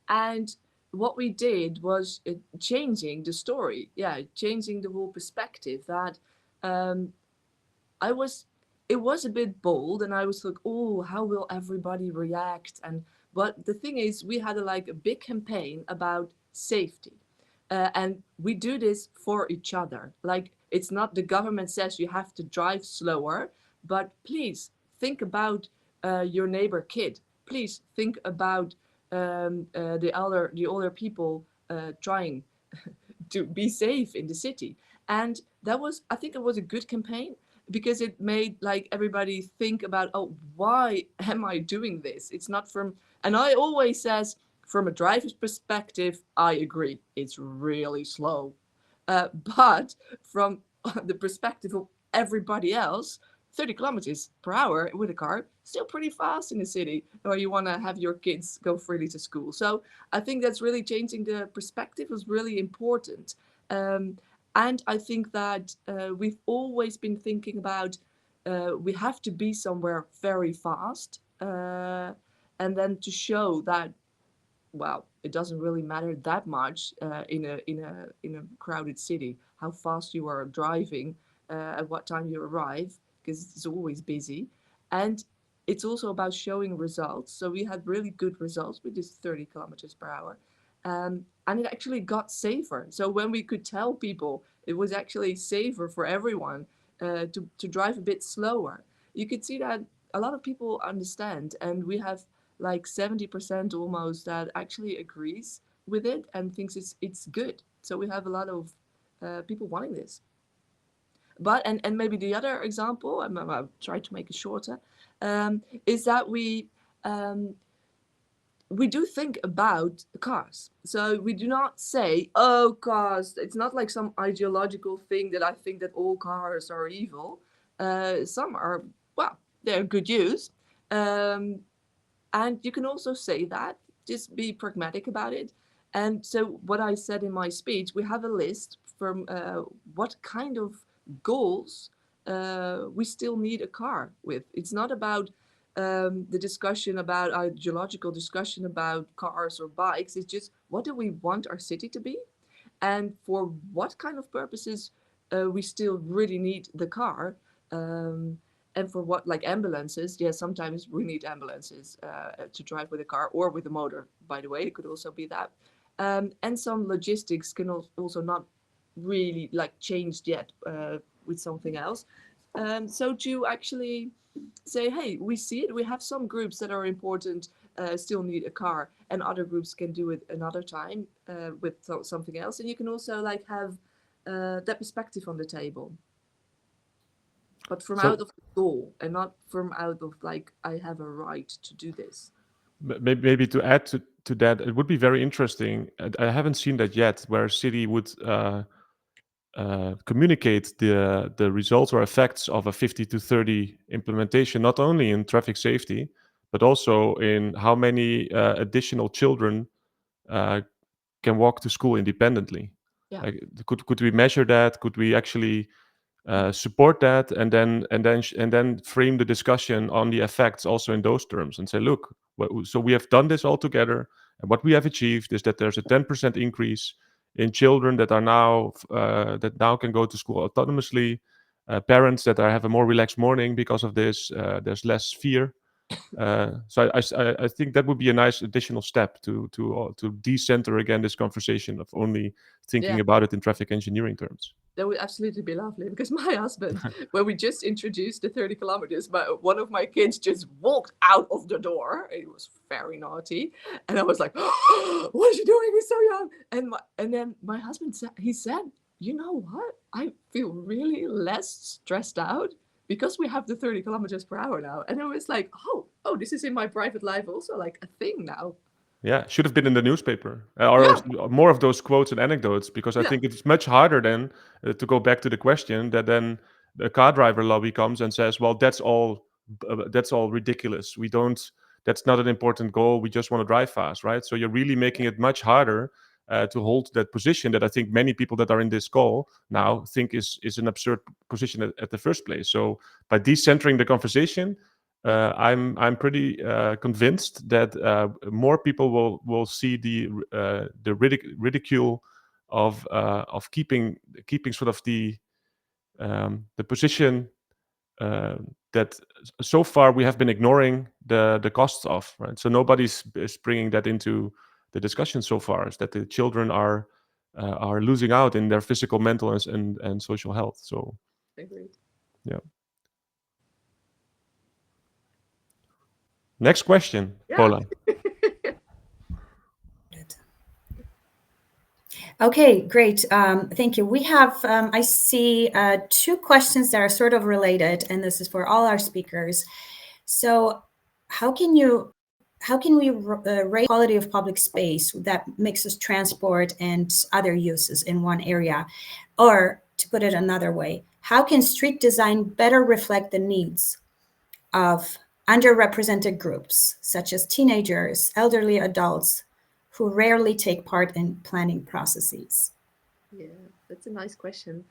[SPEAKER 3] And what we did was changing the story, changing the whole perspective. That it was a bit bold, and I was like, oh, how will everybody react? But the thing is, we had a big campaign about safety, and we do this for each other. Like, it's not the government says you have to drive slower, but please think about your neighbor kid. Please think about the older people trying to be safe in the city. And I think it was a good campaign, because it made everybody think about, oh, why am I doing this? It's not and I always says, from a driver's perspective, I agree, it's really slow. But from the perspective of everybody else, 30 kilometers per hour with a car, still pretty fast in the city, or you want to have your kids go freely to school. So I think that's really changing the perspective was really important. And I think that we've always been thinking about we have to be somewhere very fast, and then to show that, well, it doesn't really matter that much in a crowded city how fast you are driving, at what time you arrive, because it's always busy. And it's also about showing results. So we had really good results with this 30 kilometers per hour. And it actually got safer. So when we could tell people it was actually safer for everyone to drive a bit slower, you could see that a lot of people understand. And we have 70% almost that actually agrees with it and thinks it's good. So we have a lot of people wanting this. But and maybe the other example, I'll try to make it shorter, is that we do think about cars. So we do not say, oh, cars, it's not like some ideological thing that I think that all cars are evil. Some are, well, they're good use. And you can also say that, just be pragmatic about it. And so what I said in my speech, we have a list from what kind of goals we still need a car with. It's not about the discussion about ideological discussion about cars or bikes. It's just, what do we want our city to be, and for what kind of purposes we still really need the car. And for what, like ambulances, yeah, sometimes we need ambulances to drive with a car or with a motor, by the way. It could also be that. And some logistics can also not really like changed yet with something else. So to actually say, hey, we see it, we have some groups that are important, still need a car, and other groups can do it another time with something else. And you can also like have that perspective on the table, but from out of the goal and not from out of like, I have a right to do this.
[SPEAKER 2] Maybe to add to that, it would be very interesting. I haven't seen that yet, where a city would communicate the results or effects of a 50-30 implementation, not only in traffic safety, but also in how many additional children can walk to school independently.
[SPEAKER 3] Yeah.
[SPEAKER 2] Like, could we measure that? Could we actually support that, and then frame the discussion on the effects also in those terms, and say, look, so we have done this all together, and what we have achieved is that there's a 10% increase in children that are now that now can go to school autonomously. Parents that have a more relaxed morning because of this. There's less fear. So I think that would be a nice additional step to decenter again this conversation of only thinking about it in traffic engineering terms.
[SPEAKER 3] That would absolutely be lovely, because my husband, when we just introduced the 30 kilometers, one of my kids just walked out of the door. It was very naughty. And I was like, oh, what is he doing? He's so young. And then my husband said, you know what? I feel really less stressed out because we have the 30 kilometers per hour now. And I was like, oh, this is in my private life also like a thing now.
[SPEAKER 2] Yeah, should have been in the newspaper, or more of those quotes and anecdotes, because I think it's much harder then to go back to the question that then the car driver lobby comes and says, well, that's all ridiculous. That's not an important goal. We just want to drive fast, right? So you're really making it much harder to hold that position that I think many people that are in this call now think is an absurd position at the first place. So by decentering the conversation, I'm pretty convinced that more people will see the ridicule of keeping sort of the position that so far we have been ignoring the costs of, right? So nobody's is bringing that into the discussion so far, is that the children are losing out in their physical, mental, and social health. So
[SPEAKER 3] Agreed.
[SPEAKER 2] Yeah. Next question, Paula.
[SPEAKER 1] Okay, great. Thank you. We have, I see two questions that are sort of related, and this is for all our speakers. So how can we raise quality of public space that mixes transport and other uses in one area? Or to put it another way, how can street design better reflect the needs of underrepresented groups, such as teenagers, elderly adults, who rarely take part in planning processes?
[SPEAKER 3] Yeah, that's a nice question.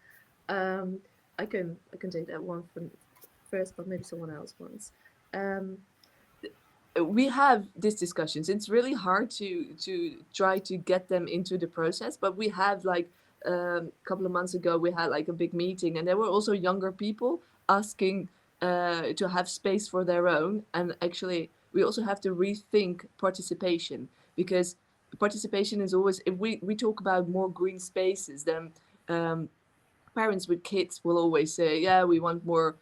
[SPEAKER 3] I can take that one first, but maybe someone else wants. We have these discussions. It's really hard to try to get them into the process, but we have like a couple of months ago we had like a big meeting, and there were also younger people asking to have space for their own. And actually, we also have to rethink participation, because participation is always, if we talk about more green spaces, then parents with kids will always say, yeah, we want more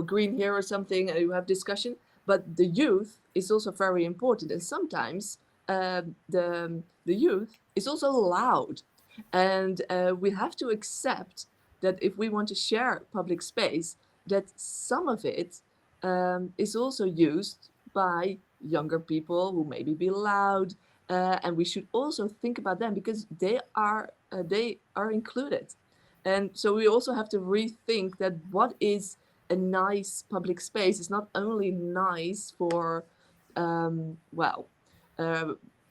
[SPEAKER 3] green here or something, and you have discussion. But the youth is also very important, and sometimes the youth is also loud, and we have to accept that if we want to share public space, that some of it is also used by younger people who maybe be loud, and we should also think about them, because they are included. And so we also have to rethink that what is a nice public space is not only nice for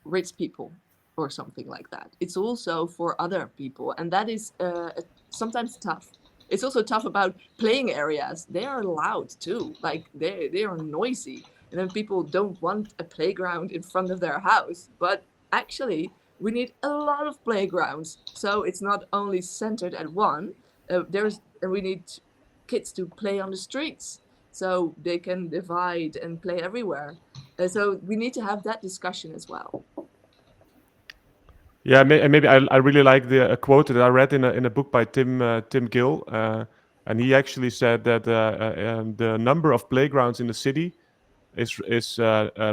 [SPEAKER 3] rich people. or something like that. It's also for other people, and that is sometimes tough. It's also tough about playing areas. They are loud too, like they are noisy, and then people don't want a playground in front of their house. But actually, we need a lot of playgrounds, so it's not only centered at one. We need kids to play on the streets, so they can divide and play everywhere. So we need to have that discussion as well.
[SPEAKER 2] Yeah, and maybe I really like the quote that I read in a book by Tim Gill, and he actually said that the number of playgrounds in the city is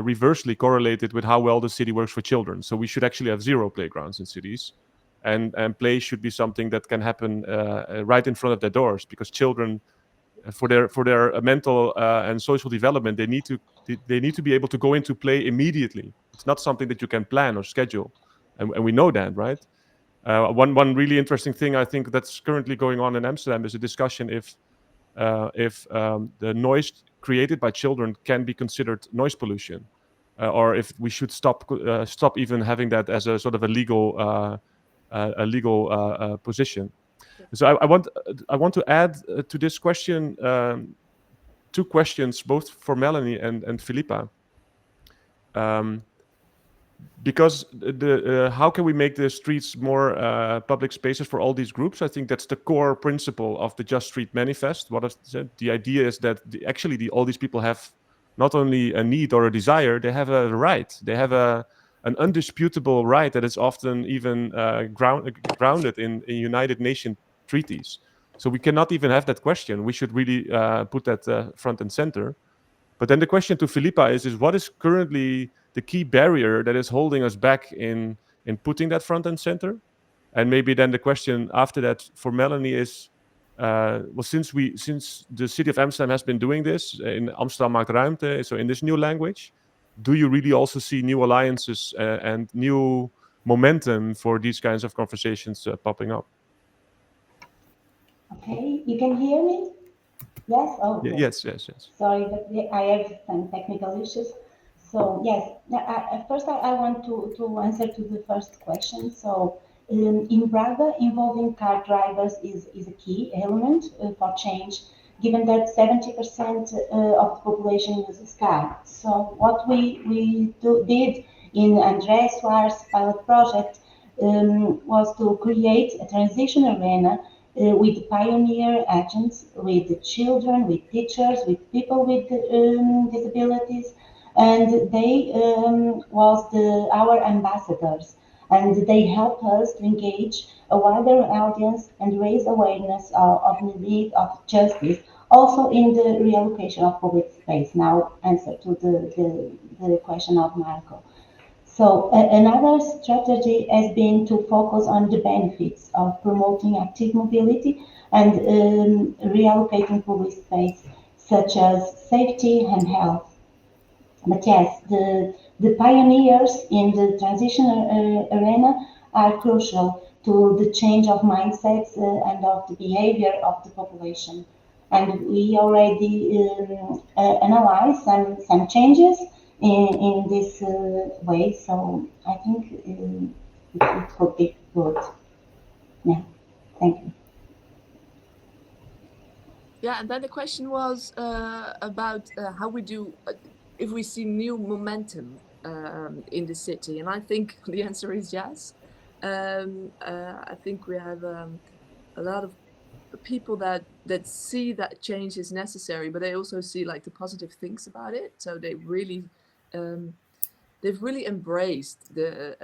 [SPEAKER 2] reversely correlated with how well the city works for children. So we should actually have 0 playgrounds in cities, and play should be something that can happen right in front of their doors, because children, for their mental and social development, they need to be able to go into play immediately. It's not something that you can plan or schedule, and we know that, right? One really interesting thing I think that's currently going on in Amsterdam is a discussion if the noise created by children can be considered noise pollution, or if we should stop even having that as a sort of a legal position. So I want to add to this question 2 questions, both for Melanie and Philippa. Because how can we make the streets more public spaces for all these groups? I think that's the core principle of the Just Street Manifest. The idea is that all these people have not only a need or a desire, they have a right. They have an undisputable right that is often even grounded in United Nations treaties. So we cannot even have that question. We should really put that front and center. But then the question to Philippa is what is currently the key barrier that is holding us back in putting that front and center? And maybe then the question after that for Melanie is, well, since the city of Amsterdam has been doing this in Amsterdam maakt ruimte, so in this new language, do you really also see new alliances and new momentum for these kinds of conversations popping up?
[SPEAKER 4] Okay, you can hear me? Yes? Oh, good.
[SPEAKER 2] Yes.
[SPEAKER 4] Sorry, but I have some technical issues. So yes, first I want to answer to the first question. So in Braga, involving car drivers is a key element for change, given that 70% of the population uses car. So what we did in André Soares' pilot project was to create a transition arena with pioneer agents, with the children, with teachers, with people with disabilities, and they was our ambassadors, and they help us to engage a wider audience and raise awareness of the need of justice, also in the reallocation of public space. Now, answer to the question of Marco. So another strategy has been to focus on the benefits of promoting active mobility and reallocating public space, such as safety and health. But yes, the pioneers in the transition arena are crucial to the change of mindsets and of the behavior of the population. And we already analyze some changes in this way, so I think it would be good. Yeah, thank you.
[SPEAKER 3] Yeah, and then the question was about how we do, if we see new momentum in the city. And I think the answer is yes. I think we have a lot of people that see that change is necessary, but they also see like the positive things about it. So they really, they've really embraced the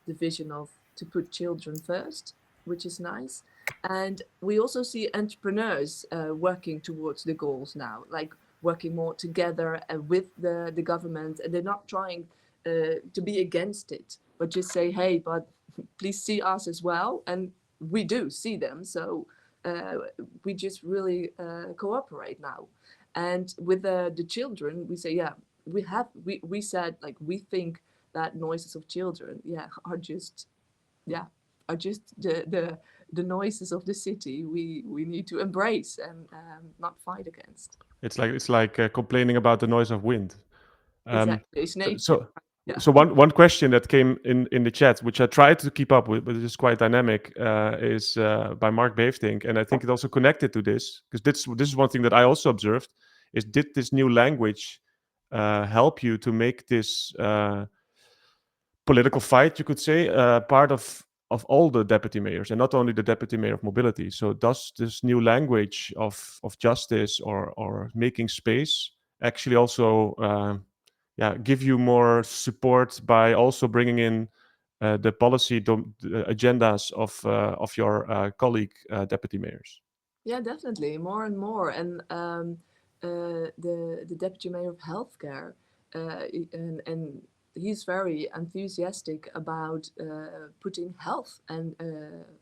[SPEAKER 3] vision of to put children first, which is nice. And we also see entrepreneurs working towards the goals now, like working more together with the government, and they're not trying to be against it, but just say, hey, but please see us as well. And we do see them. So we just really cooperate now. And with the children, we say, yeah, we said, like, we think that noises of children, are just the noises of the city we need to embrace and not fight against.
[SPEAKER 2] It's like complaining about the noise of wind.
[SPEAKER 3] Exactly, it's nature.
[SPEAKER 2] So
[SPEAKER 3] Yeah.
[SPEAKER 2] So one question that came in the chat, which I tried to keep up with, but it is quite dynamic, is by Mark Beeftink, and I think it also connected to this, because this is one thing that I also observed, is did this new language help you to make this political fight, you could say, part of all the deputy mayors, and not only the deputy mayor of mobility? So does this new language of justice or making space actually also give you more support by also bringing in the policy agendas of your colleague deputy mayors?
[SPEAKER 3] Yeah, definitely, more and more. And the deputy mayor of healthcare, and he's very enthusiastic about putting health and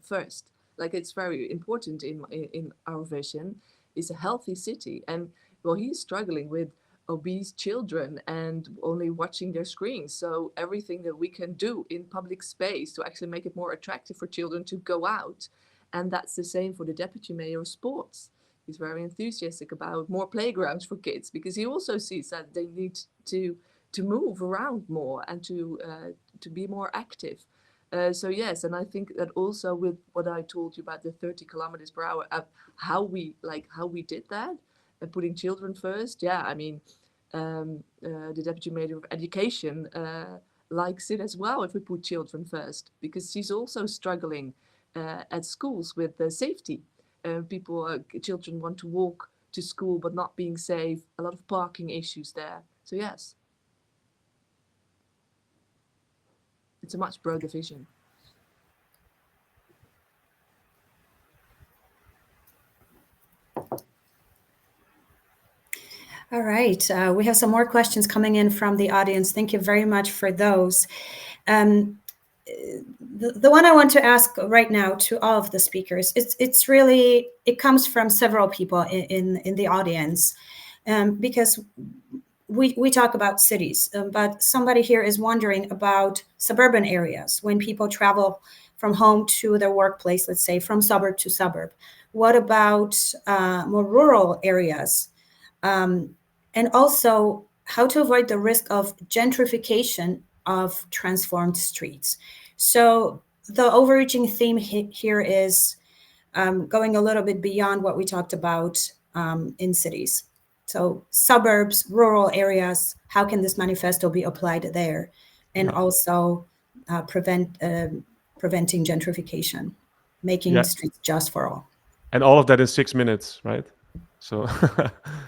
[SPEAKER 3] first. Like, it's very important in our vision, is a healthy city. And well, he's struggling with obese children and only watching their screens. So everything that we can do in public space to actually make it more attractive for children to go out. And that's the same for the deputy mayor of sports. He's very enthusiastic about more playgrounds for kids, because he also sees that they need to move around more and to be more active. So yes, and I think that also with what I told you about the 30 kilometers per hour, how we did that, and putting children first. Yeah, I mean, the deputy mayor of education likes it as well if we put children first, because she's also struggling at schools with safety. Children want to walk to school but not being safe. A lot of parking issues there. So yes, it's a much broader vision.
[SPEAKER 1] All right, we have some more questions coming in from the audience. Thank you very much for those. The one I want to ask right now to all of the speakers, it comes from several people in the audience, because we talk about cities, but somebody here is wondering about suburban areas. When people travel from home to their workplace, let's say from suburb to suburb, what about more rural areas? And also how to avoid the risk of gentrification of transformed streets. So the overreaching theme here is going a little bit beyond what we talked about in cities. So suburbs, rural areas, how can this manifesto be applied there? And also preventing gentrification, making streets just for all.
[SPEAKER 2] And all of that in 6 minutes, right? So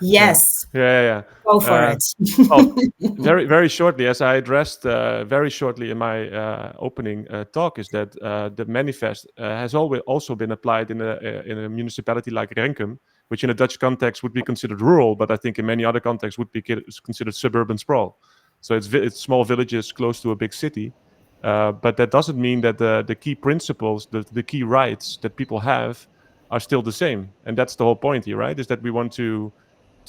[SPEAKER 1] yes.
[SPEAKER 2] Yeah.
[SPEAKER 1] Go for it.
[SPEAKER 2] Very, very shortly, as I addressed very shortly in my opening talk, is that the manifest has always also been applied in a municipality like Renkum, which in a Dutch context would be considered rural, but I think in many other contexts would be considered suburban sprawl. So it's small villages close to a big city. But that doesn't mean that the key principles, the key rights that people have are still the same. And that's the whole point here, right? Is that we want to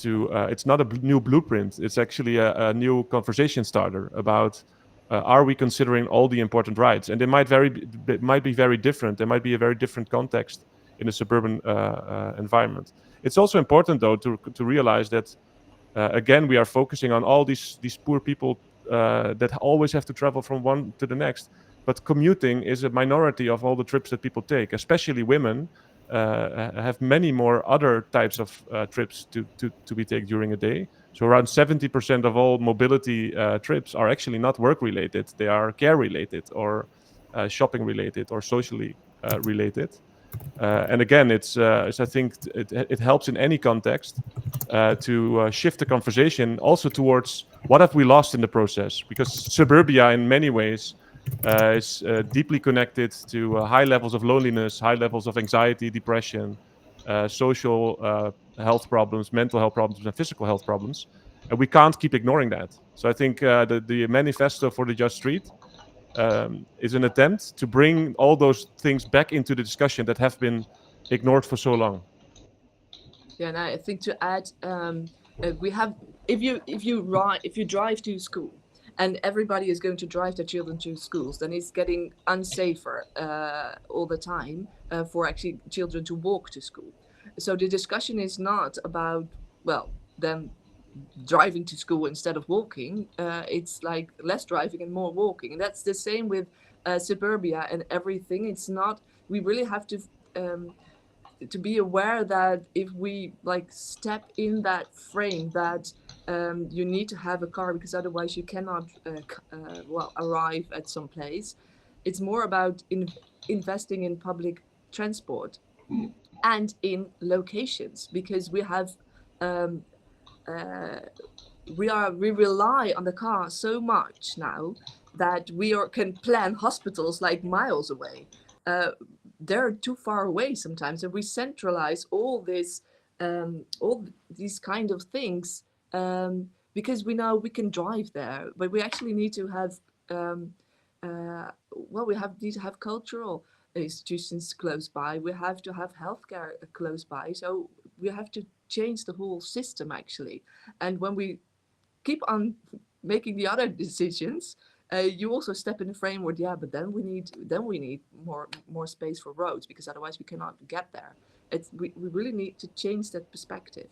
[SPEAKER 2] it's not a new blueprint. It's actually a new conversation starter about are we considering all the important rights? And they might be very different. There might be a very different context in a suburban environment. It's also important, though, to realize that again, we are focusing on all these poor people that always have to travel from one to the next. But commuting is a minority of all the trips that people take, especially women. Have many more other types of trips to be taken during a day. So around 70% of all mobility trips are actually not work related. They are care related or shopping related or socially related. And again, I think it helps in any context to shift the conversation also towards what have we lost in the process, because suburbia in many ways is deeply connected to high levels of loneliness, high levels of anxiety, depression, social health problems, mental health problems, and physical health problems. And we can't keep ignoring that. So I think the manifesto for the Just Street is an attempt to bring all those things back into the discussion that have been ignored for so long.
[SPEAKER 3] Yeah, and I think to add, we have if you drive to school, and everybody is going to drive their children to schools, then it's getting unsafer all the time for actually children to walk to school. So the discussion is not about them driving to school instead of walking. It's like less driving and more walking. And that's the same with suburbia and everything. It's not, we really have to be aware that if we like step in that frame that you need to have a car because otherwise you cannot arrive at some place. It's more about investing in public transport and in locations, because we have we rely on the car so much now that can plan hospitals like miles away. They're too far away sometimes, and we centralize all these kind of things because we know we can drive there, but we actually need to have need to have cultural institutions close by. We have to have healthcare close by. So we have to change the whole system actually. And when we keep on making the other decisions, you also step in the framework. Yeah, but then we need more space for roads, because otherwise we cannot get there. We really need to change that perspective.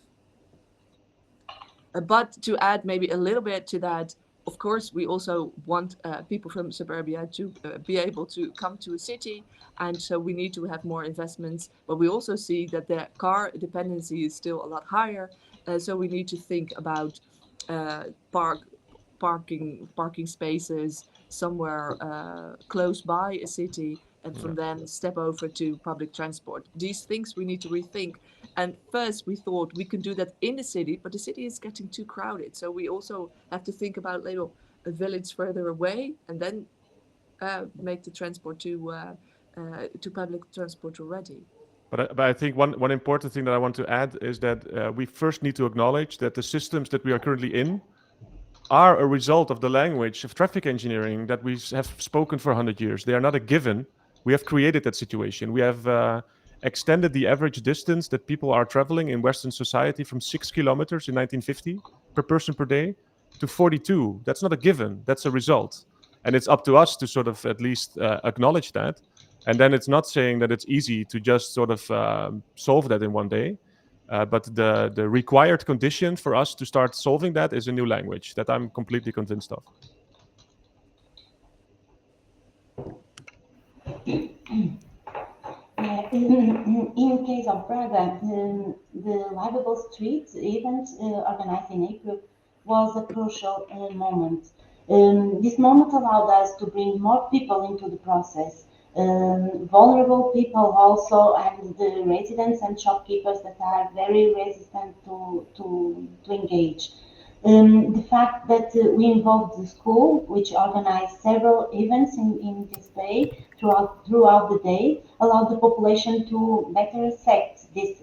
[SPEAKER 3] But to add maybe a little bit to that, of course, we also want people from suburbia to be able to come to a city, and so we need to have more investments. But we also see that the car dependency is still a lot higher, so we need to think about parking spaces somewhere close by a city, and from then step over to public transport. These things we need to rethink. And first we thought we could do that in the city, but the city is getting too crowded. So we also have to think about a village further away, and then make the transport to public transport already.
[SPEAKER 2] But I think one important thing that I want to add is that we first need to acknowledge that the systems that we are currently in are a result of the language of traffic engineering that we have spoken for 100 years. They are not a given. We have created that situation. We have extended the average distance that people are traveling in Western society from 6 kilometers in 1950 per person per day to 42. That's not a given. That's a result. And it's up to us to sort of at least acknowledge that. And then it's not saying that it's easy to just sort of solve that in one day. But the required condition for us to start solving that is a new language that I'm completely convinced of.
[SPEAKER 4] In case of Braga, the Livable Streets event organized in April was a crucial moment. This moment allowed us to bring more people into the process. Vulnerable people also, and the residents and shopkeepers that are very resistant to engage. The fact that we involved the school, which organized several events in this day throughout the day, allowed the population to better accept this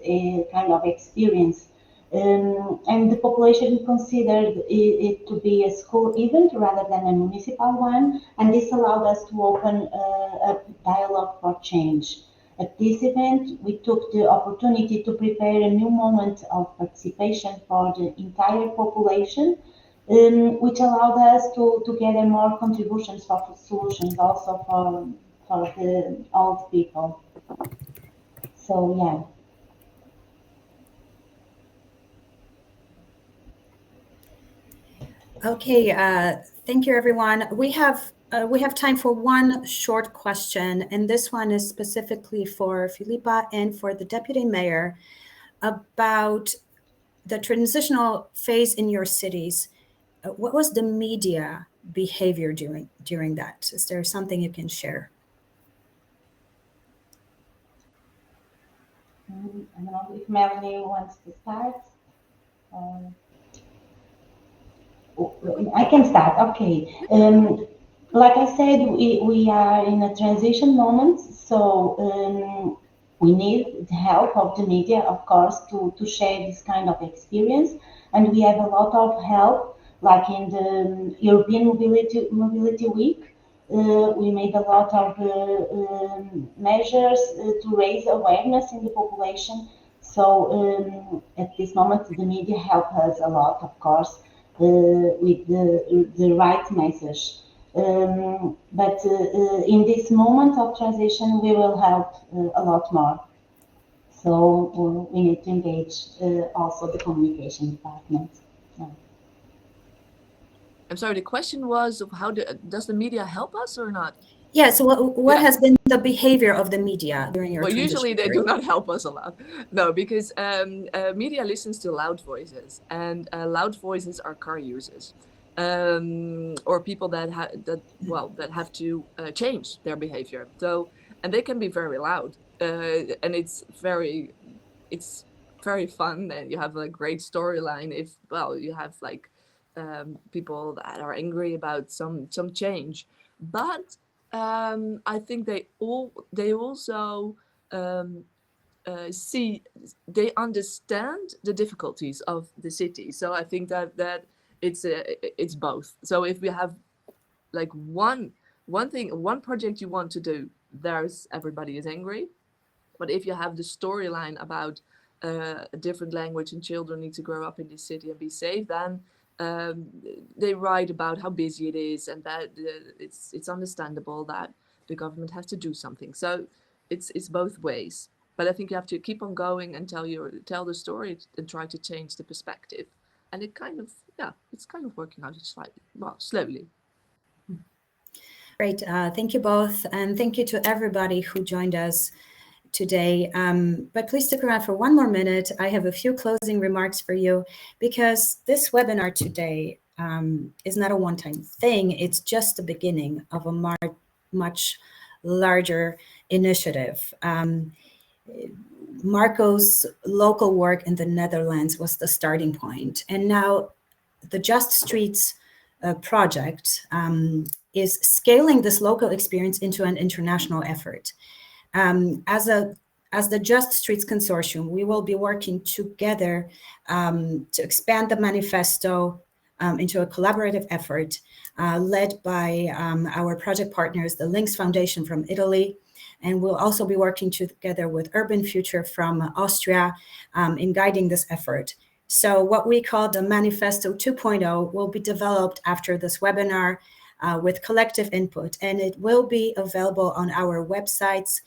[SPEAKER 4] kind of experience. And the population considered it to be a school event rather than a municipal one, and this allowed us to open a dialogue for change. At this event, we took the opportunity to prepare a new moment of participation for the entire population, which allowed us to gather more contributions for solutions also for the old people. So, yeah.
[SPEAKER 1] Okay, thank you, everyone. We have time for one short question, and this one is specifically for Philippa and for the Deputy Mayor about the transitional phase in your cities. What was the media behavior during that? Is there something you can share?
[SPEAKER 4] I don't know if Melanie wants to start. I can start, okay. Like I said, we are in a transition moment, so we need the help of the media, of course, to share this kind of experience. And we have a lot of help, like in the European Mobility Week. We made a lot of measures to raise awareness in the population. So at this moment, the media help us a lot, of course. With the right message. But in this moment of transition, we will help a lot more. So we need to engage also the communication department.
[SPEAKER 3] I'm sorry, the question was of how does the media help us or not?
[SPEAKER 1] Yeah, so what
[SPEAKER 3] Yeah.
[SPEAKER 1] has been the behavior of the media during your
[SPEAKER 3] Well,
[SPEAKER 1] transition
[SPEAKER 3] usually they
[SPEAKER 1] period?
[SPEAKER 3] do not help us a lot. No, because media listens to loud voices, and loud voices are car users, or people that have to change their behavior. So, and they can be very loud, and it's very fun, and you have a great storyline if you have like people that are angry about some change, but I think they also um, they understand the difficulties of the city. So I think that it's both. So if we have like one project you want to do, there's everybody is angry. But if you have the storyline about a different language and children need to grow up in this city and be safe, then they write about how busy it is and that it's understandable that the government has to do something. So it's both ways. But I think you have to keep on going and tell the story and try to change the perspective. And it's kind of working out slightly, slowly.
[SPEAKER 1] Great. Thank you both. And thank you to everybody who joined us today. But please stick around for one more minute. I have a few closing remarks for you because this webinar today is not a one-time thing. It's just the beginning of a much larger initiative. Marco's local work in the Netherlands was the starting point. And now the Just Streets project is scaling this local experience into an international effort. As the Just Streets Consortium, we will be working together to expand the manifesto into a collaborative effort led by our project partners, the Links Foundation from Italy, and we'll also be working together with Urban Future from Austria in guiding this effort. So what we call the Manifesto 2.0 will be developed after this webinar with collective input, and it will be available on our websites.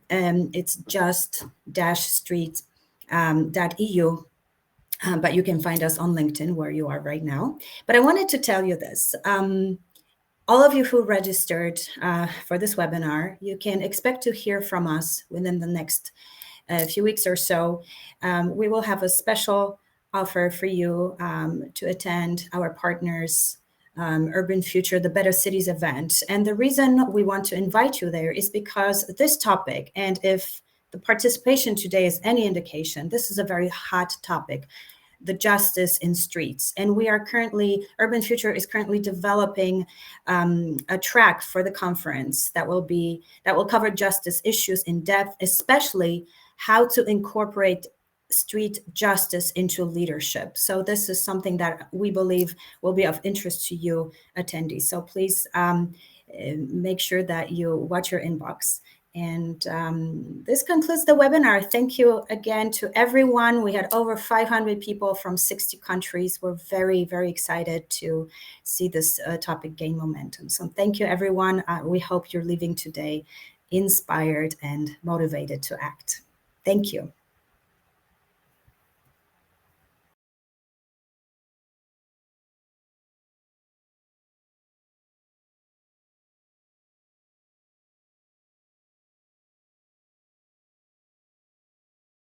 [SPEAKER 1] It's just-street.eu, but you can find us on LinkedIn where you are right now. But I wanted to tell you this. All of you who registered for this webinar, you can expect to hear from us within the next few weeks or so. We will have a special offer for you to attend our partners Urban Future, the Better Cities event. And the reason we want to invite you there is because this topic, and if the participation today is any indication, this is a very hot topic, the justice in streets. And we are currently, Urban Future is currently developing a track for the conference that will cover justice issues in depth, especially how to incorporate street justice into leadership. So this is something that we believe will be of interest to you attendees. So please make sure that you watch your inbox. And this concludes the webinar. Thank you again to everyone. We had over 500 people from 60 countries. We're very, very excited to see this topic gain momentum. So thank you, everyone. We hope you're leaving today inspired and motivated to act. Thank you.